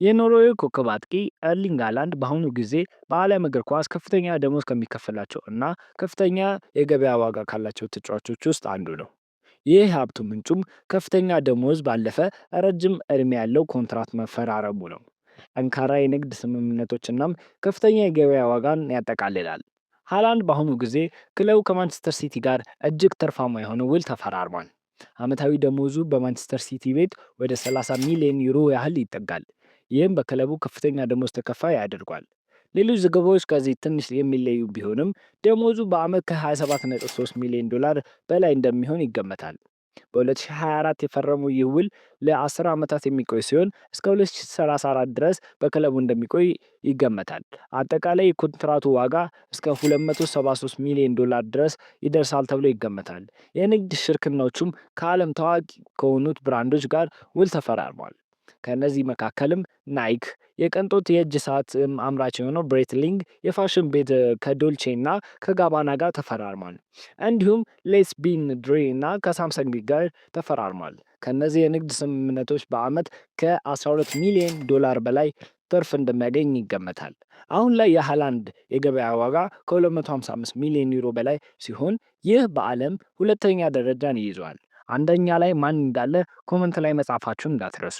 የኖርዌይ ኮከብ አጥቂ ኤርሊንግ ሃላንድ በአሁኑ ጊዜ በዓለም እግር ኳስ ከፍተኛ ደሞዝ ከሚከፈላቸው እና ከፍተኛ የገበያ ዋጋ ካላቸው ተጫዋቾች ውስጥ አንዱ ነው። ይህ ሀብቱ ምንጩም ከፍተኛ ደሞዝ ባለፈ ረጅም ዕድሜ ያለው ኮንትራት መፈራረሙ ነው። ጠንካራ የንግድ ስምምነቶችናም ከፍተኛ የገበያ ዋጋን ያጠቃልላል። ሃላንድ በአሁኑ ጊዜ ክለቡ ከማንቸስተር ሲቲ ጋር እጅግ ትርፋማ የሆነ ውል ተፈራርሟል። ዓመታዊ ደሞዙ በማንቸስተር ሲቲ ቤት ወደ 30 ሚሊዮን ዩሮ ያህል ይጠጋል። ይህም በክለቡ ከፍተኛ ደሞዝ ተከፋይ ያደርጓል። ሌሎች ዘገባዎች ከዚህ ትንሽ የሚለዩ ቢሆንም ደሞዙ በዓመት ከ27.3 ሚሊዮን ዶላር በላይ እንደሚሆን ይገመታል። በ2024 የፈረመው ይህ ውል ለ10 ዓመታት የሚቆይ ሲሆን እስከ 2034 ድረስ በክለቡ እንደሚቆይ ይገመታል። አጠቃላይ የኮንትራቱ ዋጋ እስከ 273 ሚሊዮን ዶላር ድረስ ይደርሳል ተብሎ ይገመታል። የንግድ ሽርክናዎቹም ከዓለም ታዋቂ ከሆኑት ብራንዶች ጋር ውል ተፈራርሟል። ከእነዚህ መካከልም ናይክ፣ የቅንጦት የእጅ ሰዓት አምራች የሆነው ብሬትሊንግ የፋሽን ቤት ከዶልቼ እና ከጋባና ጋር ተፈራርሟል። እንዲሁም ሌስቢን ድሬ እና ከሳምሰንግ ጋር ተፈራርሟል። ከእነዚህ የንግድ ስምምነቶች በዓመት ከ12 ሚሊዮን ዶላር በላይ ትርፍ እንደሚያገኝ ይገመታል። አሁን ላይ የሃላንድ የገበያ ዋጋ ከ255 ሚሊዮን ዩሮ በላይ ሲሆን ይህ በዓለም ሁለተኛ ደረጃን ይይዟል። አንደኛ ላይ ማን እንዳለ ኮመንት ላይ መጻፋችሁን እንዳትረሱ።